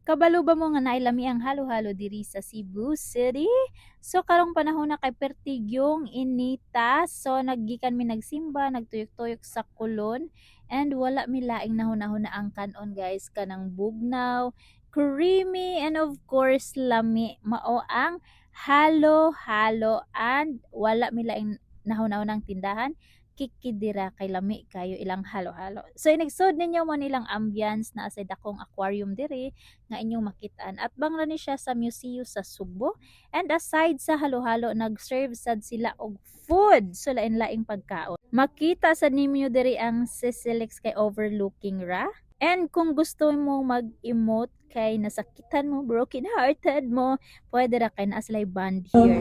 Kabalo ba mo nga nailami ang halo-halo diri sa Cebu City? So karong panahon na kay pertigyong inita, so naggikan mi nagsimba, nagtuyok-tuyok sa kulon, and wala mi laing nahunahon na ang kanon guys, kanang bugnaw, creamy, and of course lami. Mao ang halo-halo, and wala mi laing nahunahon ang tindahan kikidira kay lami kayo ilang halo-halo. So inagsod ninyo man ilang ambience na sa dakong aquarium diri nga inyong makitaan, at bangla ni siya sa museo sa Subo. And aside sa halo-halo, nag-serve sad sila og food, so lain-laing pagkaon. Makita sa ninyo diri ang Sisilix kay overlooking ra. And kung gusto mo mag-emote kay nasakitan mo, broken hearted mo, pwede ra kay naaslay band here.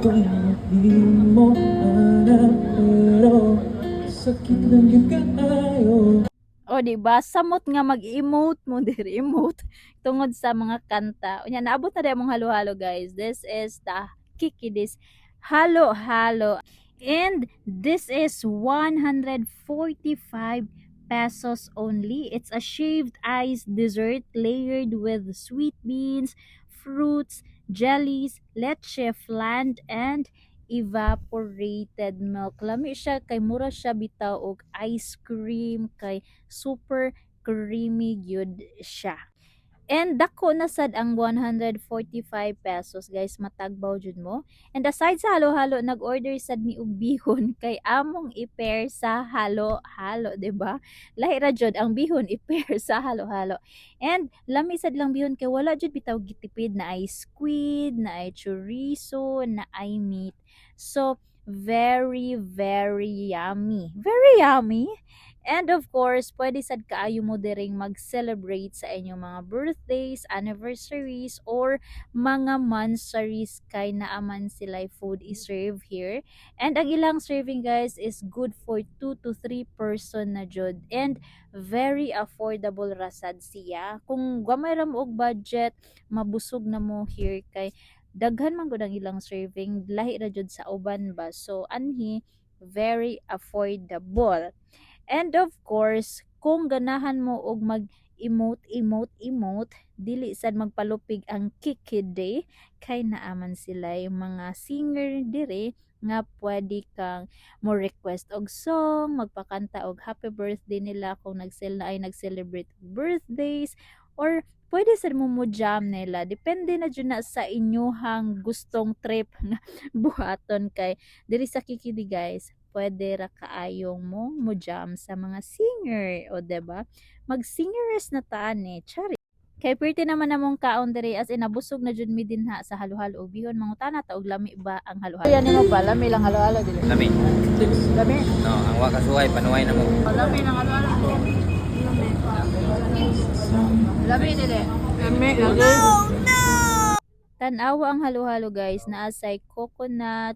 Sakit lang yung kaayo. O diba, samot nga mag-emote mo diri, emote tungod sa mga kanta. Unya naabot na dai mong halo-halo guys. This is the Kikidis halo-halo. And this is 145 pesos only. It's a shaved ice dessert layered with sweet beans, fruits, jellies, leche flan, and evaporated milk. Lami siya kay mura siya bitaw og ice cream, kay super creamy gyud siya. And dako na sad ang 145 pesos guys, matagbaw jud mo. And aside sa halo-halo, nag-order sad mi og bihon kay among i-pair sa halo-halo, 'di ba? Lahi ra jud ang bihon i-pair sa halo-halo. And lami sad lang bihon kay wala jud bitaw gitipid, na ay squid, na ay chorizo, na ay meat. So very yummy. Very yummy. And of course, pwede sad kaayo mo diring mag-celebrate sa inyong mga birthdays, anniversaries, or mga monthsaries kay naaman sila food i-serve here. And ang ilang serving guys is good for 2 to 3 person na jud. And very affordable rasad siya. Kung gamay ra mo og budget, mabusog na mo here kay daghan man gud ang ilang serving, lahi ra jud sa uban ba. So anhi, very affordable. And of course, kung ganahan mo og mag-emote, dili sad magpalupig ang Kikide kay naaman sila yung mga singer dire nga pwede kang mo request og song, magpakanta og happy birthday nila kung nag-celebrate birthdays, or pwede sad mo jam nila. Depende na jud na sa inyohang gustong trip nga buhaton kay diri sa Kikidi guys, pwede ra kaayong mo jam sa mga singer, o diba? Mag-singeres na taan eh, chari. Kay pretty naman namong kaon diri, as in nabusog na jud mi dinha sa halo-halo og bihon. Mangutana ta og lami ba ang halo-halo? Yan mo ba lami lang halo-halo dili? Lami. Lami? No, ang wakasuhay panuway na mo. Lami lang halo-halo. Lami dili. Lami lagi. Tan-awa ang halo-halo guys, naa say coconut.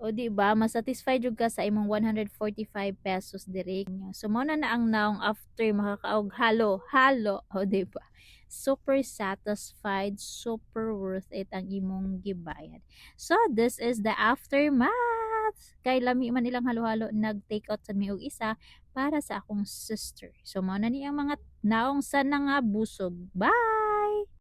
O di ba, masatisfied jud ka sa imong 145 pesos diri. So mao na ang naong after makakaog halo-halo, o di ba? Super satisfied, super worth it ang imong gibayad. So this is the aftermath. Kay lami man ilang halo-halo, nag-take out sa mi og isa para sa akong sister. So mao na ni ang mga naong sa nga busog. Bye.